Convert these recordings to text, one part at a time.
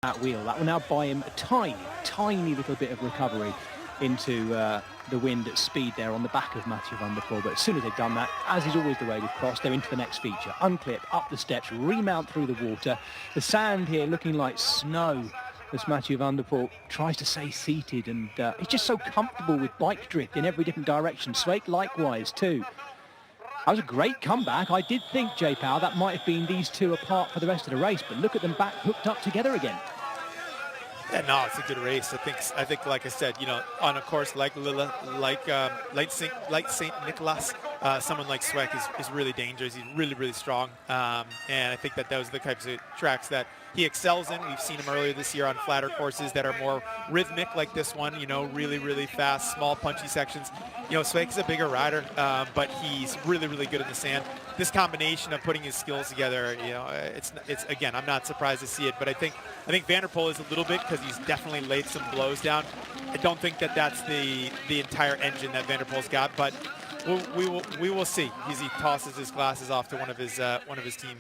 that wheel. That will now buy him a tiny little bit of recovery into the wind at speed there on the back of Mathieu van der Poel. But as soon as they've done that, as is always the way with cross, they're into the next feature. Unclip, up the steps, remount through the water. The sand here looking like snow as Mathieu van der Poel tries to stay seated, and he's just so comfortable with bike drift in every different direction. Sweek likewise too. That was a great comeback. I did think, J. Powell, that might have been these two apart for the rest of the race, but look at them back hooked up together again. Yeah, no, it's a good race. I think, like I said, you know, on a course like St. Nicholas, someone like Sweek is really dangerous. He's really strong, and I think that those are the types of tracks that he excels in. We've seen him earlier this year on flatter courses that are more rhythmic, like this one. You know, really fast, small, punchy sections. You know, Sweek is a bigger rider, but he's really good in the sand. This combination of putting his skills together, you know, it's again, I'm not surprised to see it, but I think Van der Poel is a little bit, because he's definitely laid some blows down. I don't think that that's the entire engine that Van der Poel's got, but we will see as he tosses his glasses off to one of his team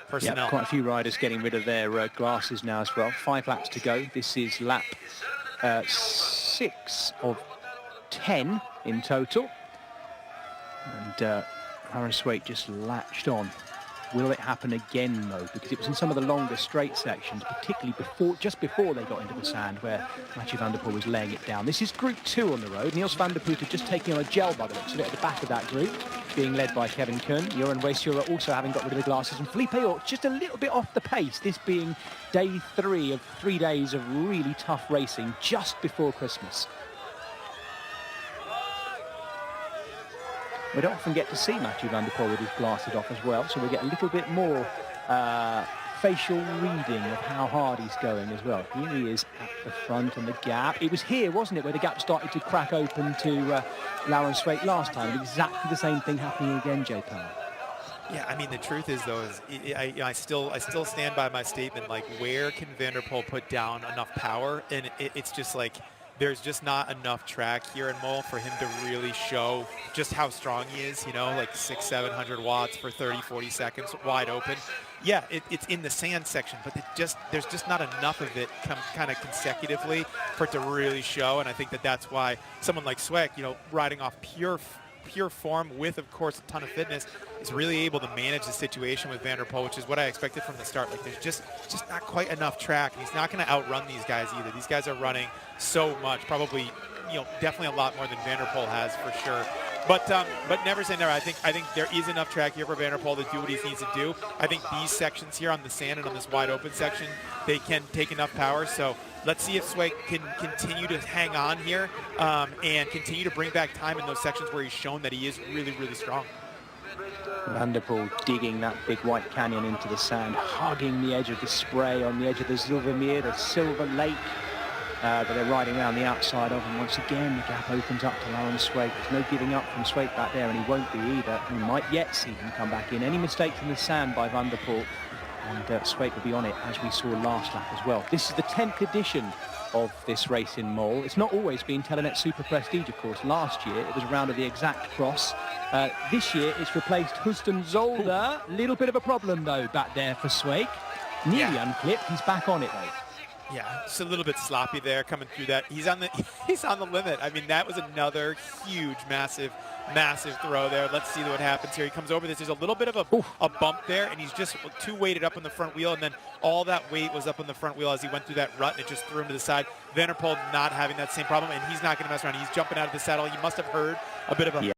personnel. Yeah, quite a few riders getting rid of their glasses now as well. 5 laps to go. This is lap 6 of 10 in total, and Aaron Sweek just latched on. Will it happen again though? Because it was in some of the longer straight sections, particularly just before they got into the sand, where Mathieu van der Poel was laying it down. This is Group 2 on the road. Niels van der Putten just taking on a gel by the looks of it at the back of that group, being led by Kevin Kuhn. Joran Weissura also having got rid of the glasses, and Felipe Orts just a little bit off the pace, this being day 3 of 3 days of really tough racing just before Christmas. We don't often get to see Mathieu van der Poel with his glasses off as well, so we get a little bit more facial reading of how hard he's going as well. Here he is at the front, and the gap. It was here, wasn't it, where the gap started to crack open to Aaron Sweek last time. Exactly the same thing happening again, J. Powell. Yeah, I mean, the truth is, though, is I still stand by my statement. Like, where can Van der Poel put down enough power? And it's just like, there's just not enough track here in Mol for him to really show just how strong he is, you know, like 600-700 watts for 30-40 seconds wide open. Yeah, it's in the sand section, but there's just not enough of it kind of consecutively for it to really show. And I think that's why someone like Sweek, you know, riding off pure form with, of course, a ton of fitness, is really able to manage the situation with Van der Poel, which is what I expected from the start. Like, there's just not quite enough track, and he's not going to outrun these guys either. These guys are running so much, probably, you know, definitely a lot more than Van der Poel has for sure. But never say never. I think there is enough track here for Van der Poel to do what he needs to do. I think these sections here on the sand and on this wide open section, they can take enough power. So let's see if Sweek can continue to hang on here and continue to bring back time in those sections where he's shown that he is really strong. Van der Poel digging that big white canyon into the sand, hugging the edge of the spray on the edge of the Zilvermeer, the Silver Lake that they're riding around the outside of. And once again, the gap opens up to Aaron Sweek. There's no giving up from Sweek back there, and he won't be either. We might yet see him come back in. Any mistakes in the sand by Van der Poel, and Sweek will be on it, as we saw last lap as well. This is the 10th edition of this race in Mol. It's not always been Telenet Superprestige, of course. Last year it was a round of the exact cross. This year it's replaced Houston Zolder. Little bit of a problem though back there for Sweek. Nearly unclipped. He's back on it though. Yeah, just a little bit sloppy there coming through that. He's on the limit. I mean, that was another huge, massive throw there. Let's see what happens here. He comes over this. There's a little bit of a bump there, and he's just too weighted up on the front wheel, and then all that weight was up on the front wheel as he went through that rut, and it just threw him to the side. Van der Poel not having that same problem, and he's not going to mess around. He's jumping out of the saddle. You must have heard a bit of a